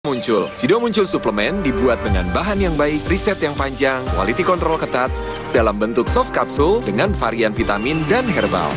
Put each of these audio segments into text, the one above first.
Muncul. Sido Muncul suplemen dibuat dengan bahan yang baik, riset yang panjang, quality control ketat, dalam bentuk soft capsule dengan varian vitamin dan herbal.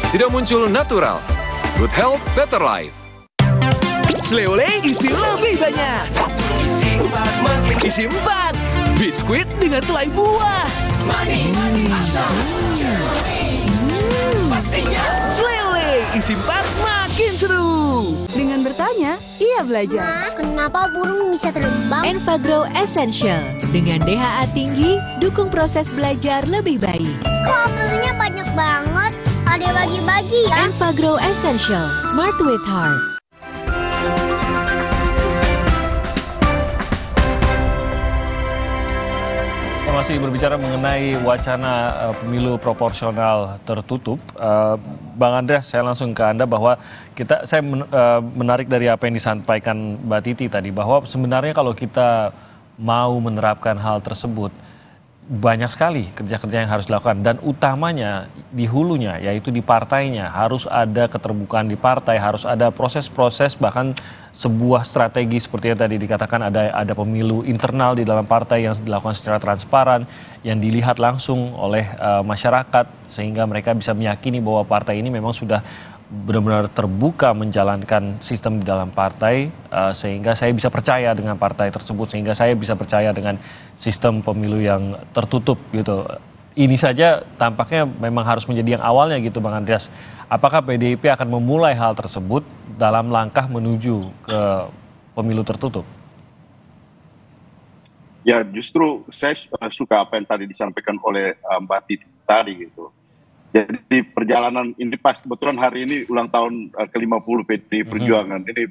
Sido Muncul natural. Good health, better life. Sleole isi lebih banyak. Isi 4. Biskuit dengan selai buah. Sleole isi 4 makin seru. Dengan bertanya, ia belajar. Ma, kenapa burung bisa terbang? Enfagrow Essential. Dengan DHA tinggi, dukung proses belajar lebih baik. Kok apelnya banyak banget? Ada bagi-bagi ya? Enfagrow Essential. Smart with Heart. Kita masih berbicara mengenai wacana pemilu proporsional tertutup. Bang Andreas, saya langsung ke Anda bahwa saya menarik dari apa yang disampaikan Mbak Titi tadi, bahwa sebenarnya kalau kita mau menerapkan hal tersebut, banyak sekali kerja-kerja yang harus dilakukan, dan utamanya di hulunya, yaitu di partainya. Harus ada keterbukaan di partai, harus ada proses-proses, bahkan sebuah strategi seperti yang tadi dikatakan, ada pemilu internal di dalam partai yang dilakukan secara transparan, yang dilihat langsung oleh masyarakat, sehingga mereka bisa meyakini bahwa partai ini memang sudah benar-benar terbuka menjalankan sistem di dalam partai, sehingga saya bisa percaya dengan partai tersebut, sehingga saya bisa percaya dengan sistem pemilu yang tertutup gitu. Ini saja tampaknya memang harus menjadi yang awalnya gitu, Bang Andreas. Apakah PDIP akan memulai hal tersebut dalam langkah menuju ke pemilu tertutup? Ya, justru saya suka apa yang tadi disampaikan oleh Mbak Titi tadi gitu. Jadi perjalanan ini pas kebetulan hari ini ulang tahun ke-50 PDI Perjuangan. Ini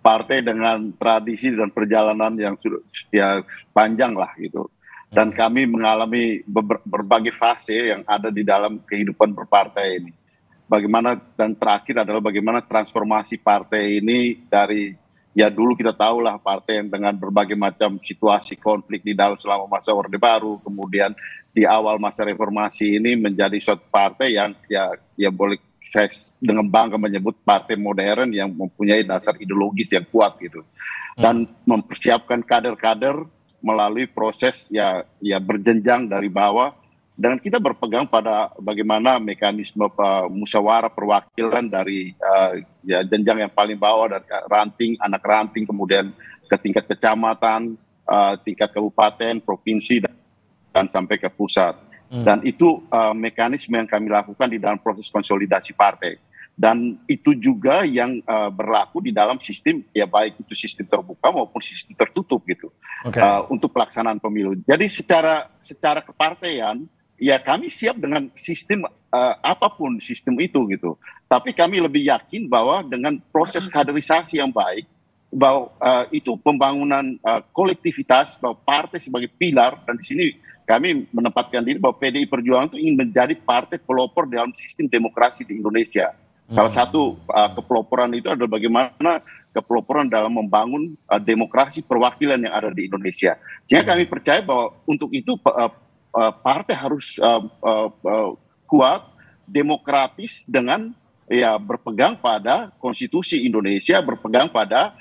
partai dengan tradisi dan perjalanan yang sudah ya panjang lah gitu. Dan kami mengalami berbagai fase yang ada di dalam kehidupan berpartai ini. Bagaimana, dan terakhir adalah bagaimana transformasi partai ini dari, ya dulu kita tahulah partai yang dengan berbagai macam situasi konflik di dalam selama masa Orde Baru, kemudian di awal masa reformasi ini menjadi suatu partai yang ya boleh saya dengan bangga menyebut partai modern yang mempunyai dasar ideologis yang kuat gitu, dan mempersiapkan kader-kader melalui proses ya berjenjang dari bawah, dan kita berpegang pada bagaimana mekanisme musyawarah perwakilan dari ya jenjang yang paling bawah, dari ranting, anak ranting, kemudian ke tingkat kecamatan, tingkat kabupaten, provinsi, dan sampai ke pusat. Dan itu mekanisme yang kami lakukan di dalam proses konsolidasi partai. Dan itu juga yang berlaku di dalam sistem, ya baik itu sistem terbuka maupun sistem tertutup gitu, untuk pelaksanaan pemilu. Jadi secara kepartaian, ya kami siap dengan sistem apapun sistem itu gitu. Tapi kami lebih yakin bahwa dengan proses kaderisasi yang baik, bahwa itu pembangunan kolektivitas, bahwa partai sebagai pilar, dan di sini kami menempatkan diri bahwa PDI Perjuangan itu ingin menjadi partai pelopor dalam sistem demokrasi di Indonesia. Salah satu kepeloporan itu adalah bagaimana kepeloporan dalam membangun demokrasi perwakilan yang ada di Indonesia. Sehingga kami percaya bahwa untuk itu partai harus kuat, demokratis, dengan ya berpegang pada konstitusi Indonesia, berpegang pada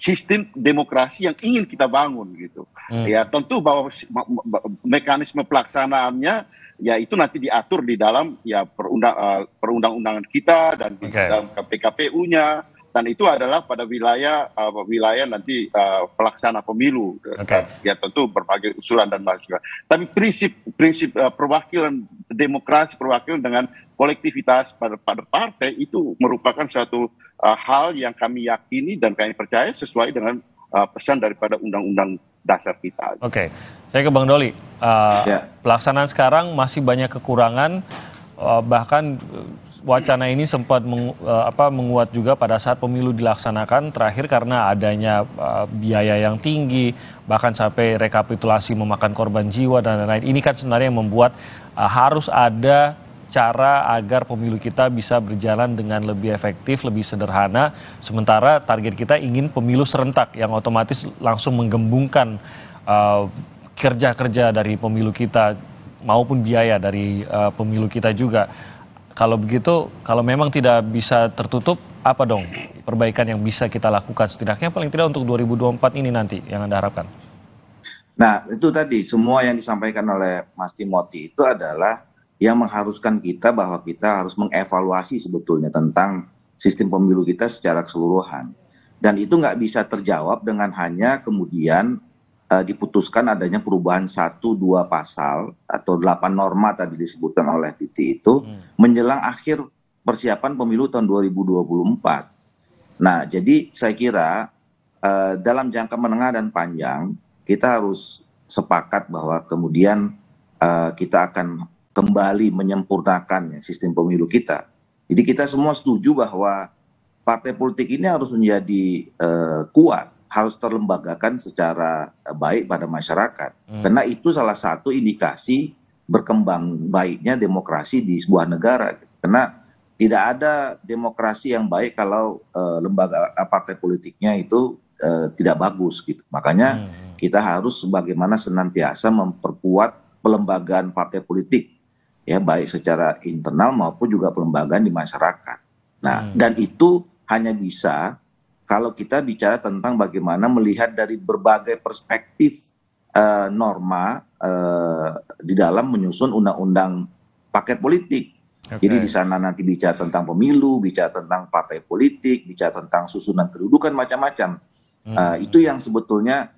sistem demokrasi yang ingin kita bangun gitu. Ya tentu bahwa mekanisme pelaksanaannya ya itu nanti diatur di dalam ya perundang-undangan kita dan di dalam PKPU-nya, dan itu adalah pada wilayah nanti pelaksana pemilu. Ya tentu berbagai usulan dan masukan. Tapi prinsip perwakilan demokrasi, perwakilan dengan kolektivitas pada partai itu merupakan suatu hal yang kami yakini dan kami percaya sesuai dengan pesan daripada Undang-Undang Dasar kita. Oke, saya ke Bang Doli. Pelaksanaan sekarang masih banyak kekurangan, bahkan wacana ini sempat menguat juga pada saat pemilu dilaksanakan terakhir karena adanya biaya yang tinggi, bahkan sampai rekapitulasi memakan korban jiwa dan lain-lain. Ini kan sebenarnya yang membuat harus ada cara agar pemilu kita bisa berjalan dengan lebih efektif, lebih sederhana. Sementara target kita ingin pemilu serentak yang otomatis langsung menggembungkan kerja-kerja dari pemilu kita maupun biaya dari pemilu kita juga. kalau begitu, kalau memang tidak bisa tertutup, apa dong perbaikan yang bisa kita lakukan setidaknya paling tidak untuk 2024 ini nanti yang Anda harapkan? Nah, itu tadi semua yang disampaikan oleh Mas Timothy itu adalah yang mengharuskan kita bahwa kita harus mengevaluasi sebetulnya tentang sistem pemilu kita secara keseluruhan. Dan itu nggak bisa terjawab dengan hanya kemudian diputuskan adanya perubahan 1-2 pasal atau 8 norma tadi disebutkan oleh Titi itu menjelang akhir persiapan pemilu tahun 2024. Nah, jadi saya kira dalam jangka menengah dan panjang kita harus sepakat bahwa kemudian kita akan kembali menyempurnakan sistem pemilu kita. Jadi kita semua setuju bahwa partai politik ini harus menjadi kuat, harus terlembagakan secara baik pada masyarakat. Karena itu salah satu indikasi berkembang baiknya demokrasi di sebuah negara. Karena tidak ada demokrasi yang baik kalau lembaga partai politiknya itu tidak bagus gitu. Makanya kita harus bagaimana senantiasa memperkuat pelembagaan partai politik, ya baik secara internal maupun juga pelembagaan di masyarakat. Nah, dan itu hanya bisa kalau kita bicara tentang bagaimana melihat dari berbagai perspektif norma di dalam menyusun undang-undang paket politik. Jadi di sana nanti bicara tentang pemilu, bicara tentang partai politik, bicara tentang susunan kedudukan macam-macam. Itu yang sebetulnya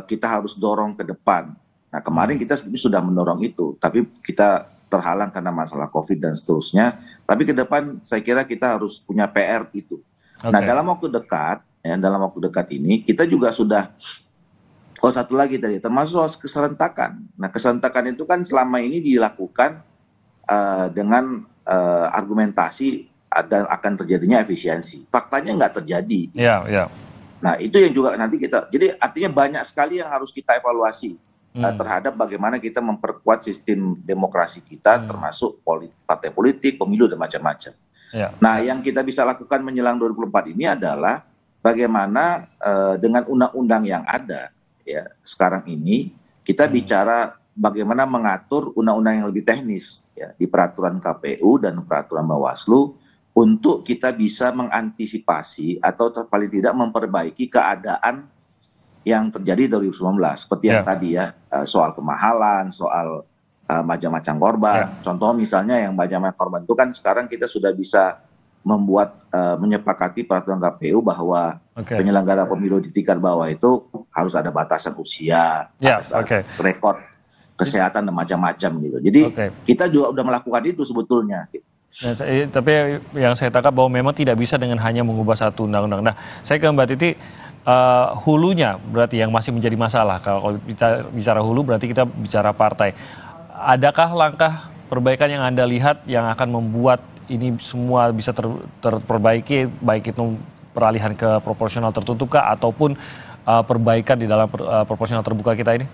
kita harus dorong ke depan. Nah, kemarin kita sudah mendorong itu, tapi kita terhalang karena masalah COVID dan seterusnya. Tapi ke depan saya kira kita harus punya PR itu. Nah, dalam waktu dekat, ya, dalam waktu dekat ini kita juga sudah, satu lagi tadi, termasuk soal keserentakan. Nah, keserentakan itu kan selama ini dilakukan dengan argumentasi akan terjadinya efisiensi. Faktanya nggak terjadi. Nah, itu yang juga nanti kita, jadi artinya banyak sekali yang harus kita evaluasi terhadap bagaimana kita memperkuat sistem demokrasi kita, termasuk partai politik, pemilu, dan macam-macam. Nah, yang kita bisa lakukan menjelang 2024 ini adalah bagaimana dengan undang-undang yang ada ya sekarang ini kita bicara bagaimana mengatur undang-undang yang lebih teknis ya di peraturan KPU dan peraturan Bawaslu untuk kita bisa mengantisipasi atau paling tidak memperbaiki keadaan yang terjadi 2019 seperti yang tadi ya, soal kemahalan, soal macam-macam korban. Contoh misalnya yang macam-macam korban itu kan sekarang kita sudah bisa membuat menyepakati peraturan KPU bahwa penyelenggara pemilu di tingkat bawah itu harus ada batasan usia, rekor kesehatan dan macam-macam gitu. Jadi kita juga udah melakukan itu sebetulnya. Nah, tapi yang saya tangkap bahwa memang tidak bisa dengan hanya mengubah satu undang-undang. Nah, saya ke Mbak Titi, hulunya berarti yang masih menjadi masalah. Kalau bicara hulu berarti kita bicara partai. Adakah langkah perbaikan yang Anda lihat yang akan membuat ini semua bisa terperbaiki, baik itu peralihan ke proporsional tertutup kah ataupun perbaikan di dalam proporsional terbuka kita ini?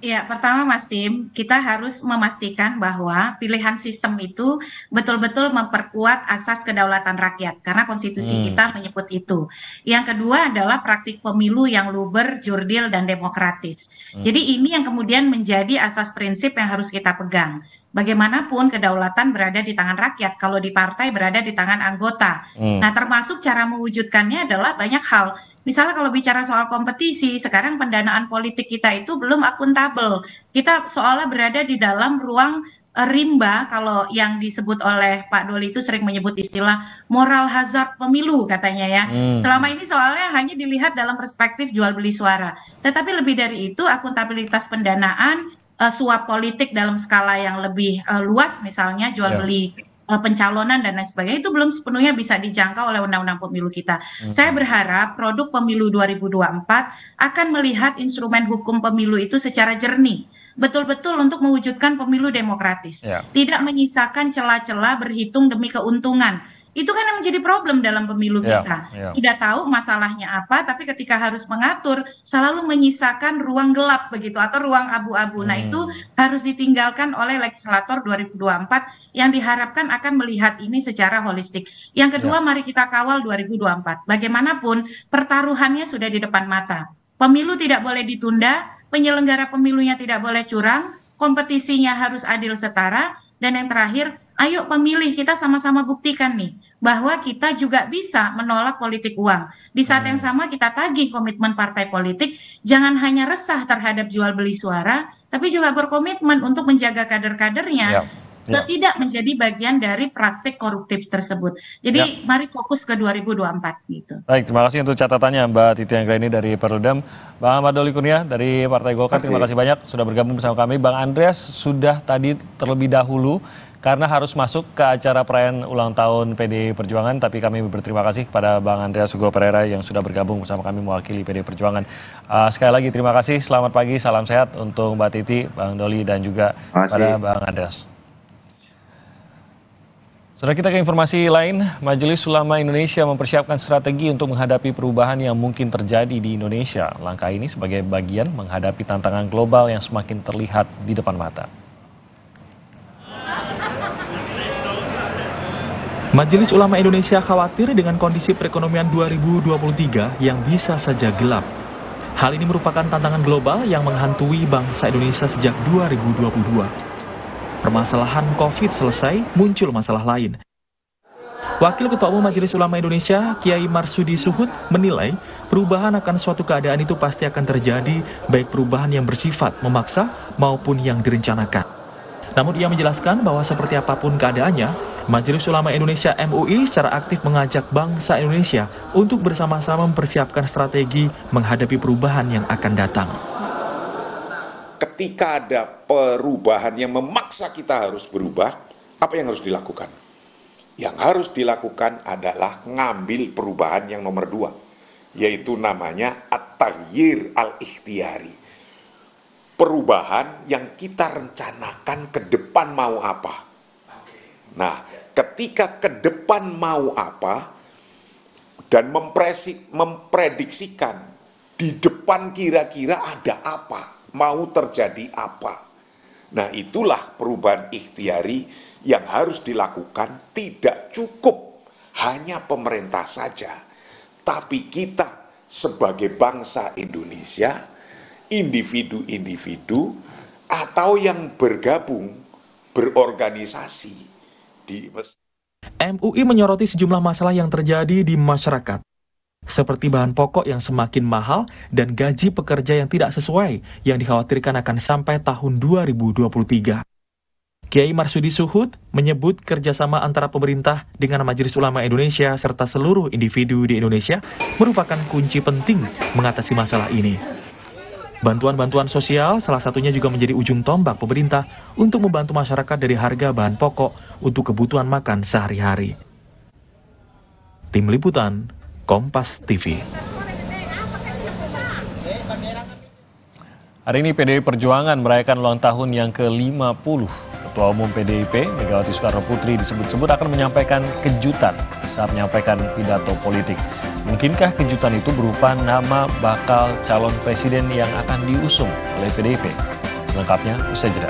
Ya, pertama Mas Tim, kita harus memastikan bahwa pilihan sistem itu betul-betul memperkuat asas kedaulatan rakyat, karena konstitusi kita menyebut itu. Yang kedua adalah praktik pemilu yang luber, jurdil, dan demokratis. Jadi ini yang kemudian menjadi asas prinsip yang harus kita pegang. Bagaimanapun kedaulatan berada di tangan rakyat, kalau di partai berada di tangan anggota. Nah, termasuk cara mewujudkannya adalah banyak hal. Misalnya kalau bicara soal kompetisi, sekarang pendanaan politik kita itu belum akuntabel. Kita seolah berada di dalam ruang rimba, kalau yang disebut oleh Pak Doli itu sering menyebut istilah moral hazard pemilu katanya ya. Selama ini soalnya hanya dilihat dalam perspektif jual beli suara. Tetapi lebih dari itu, akuntabilitas pendanaan, suap politik dalam skala yang lebih luas, misalnya jual beli pencalonan dan lain sebagainya, itu belum sepenuhnya bisa dijangkau oleh undang-undang pemilu kita. Saya berharap produk pemilu 2024 akan melihat instrumen hukum pemilu itu secara jernih, betul-betul untuk mewujudkan pemilu demokratis, tidak menyisakan celah-celah berhitung demi keuntungan. Itu kan yang menjadi problem dalam pemilu kita. Tidak tahu masalahnya apa, tapi ketika harus mengatur selalu menyisakan ruang gelap begitu atau ruang abu-abu. Nah, itu harus ditinggalkan oleh legislator 2024 yang diharapkan akan melihat ini secara holistik. Yang kedua, mari kita kawal 2024. Bagaimanapun pertaruhannya sudah di depan mata. Pemilu tidak boleh ditunda, penyelenggara pemilunya tidak boleh curang, kompetisinya harus adil setara, dan yang terakhir Ayo pemilih, kita sama-sama buktikan nih bahwa kita juga bisa menolak politik uang. Di saat yang sama kita tagih komitmen partai politik, jangan hanya resah terhadap jual beli suara, tapi juga berkomitmen untuk menjaga kader-kadernya tidak menjadi bagian dari praktik koruptif tersebut. Jadi mari fokus ke 2024 gitu. Baik, terima kasih untuk catatannya Mbak Titi Anggraini dari Perludem. Bang Ahmad Doli Kurnia dari Partai Golkar, terima kasih banyak sudah bergabung bersama kami. Bang Andreas sudah tadi terlebih dahulu karena harus masuk ke acara perayaan ulang tahun PDI Perjuangan, tapi kami berterima kasih kepada Bang Andreas Hugo Pereira yang sudah bergabung bersama kami mewakili PDI Perjuangan. Sekali lagi terima kasih, selamat pagi, salam sehat untuk Mbak Titi, Bang Doli, dan juga pada Bang Andreas. Saudara, kita ke informasi lain, Majelis Ulama Indonesia mempersiapkan strategi untuk menghadapi perubahan yang mungkin terjadi di Indonesia. Langkah ini sebagai bagian menghadapi tantangan global yang semakin terlihat di depan mata. Majelis Ulama Indonesia khawatir dengan kondisi perekonomian 2023 yang bisa saja gelap. Hal ini merupakan tantangan global yang menghantui bangsa Indonesia sejak 2022. Permasalahan COVID selesai, muncul masalah lain. Wakil Ketua Umum Majelis Ulama Indonesia, Kiai Marsudi Suhud, menilai perubahan akan suatu keadaan itu pasti akan terjadi, baik perubahan yang bersifat memaksa maupun yang direncanakan. Namun ia menjelaskan bahwa seperti apapun keadaannya, Majelis Ulama Indonesia MUI secara aktif mengajak bangsa Indonesia untuk bersama-sama mempersiapkan strategi menghadapi perubahan yang akan datang. Ketika ada perubahan yang memaksa kita harus berubah, apa yang harus dilakukan? Yang harus dilakukan adalah ngambil perubahan yang nomor 2, yaitu namanya at-taghyir al-ikhtiyari. Perubahan yang kita rencanakan ke depan mau apa. Nah, ketika ke depan mau apa dan memprediksikan di depan kira-kira ada apa, mau terjadi apa. Nah, itulah perubahan ikhtiari yang harus dilakukan. Tidak cukup hanya pemerintah saja, tapi kita sebagai bangsa Indonesia, individu-individu atau yang bergabung berorganisasi. MUI menyoroti sejumlah masalah yang terjadi di masyarakat, seperti bahan pokok yang semakin mahal dan gaji pekerja yang tidak sesuai yang dikhawatirkan akan sampai tahun 2023. Kiai Marsudi Suhud menyebut kerjasama antara pemerintah dengan Majelis Ulama Indonesia serta seluruh individu di Indonesia merupakan kunci penting mengatasi masalah ini. Bantuan-bantuan sosial salah satunya juga menjadi ujung tombak pemerintah untuk membantu masyarakat dari harga bahan pokok untuk kebutuhan makan sehari-hari. Tim Liputan, Kompas TV. Hari ini PDI Perjuangan merayakan ulang tahun yang ke-50. Ketua Umum PDIP, Megawati Soekarno Putri, disebut-sebut akan menyampaikan kejutan saat menyampaikan pidato politik. Mungkinkah kejutan itu berupa nama bakal calon presiden yang akan diusung oleh PDIP? Selengkapnya usai jeda.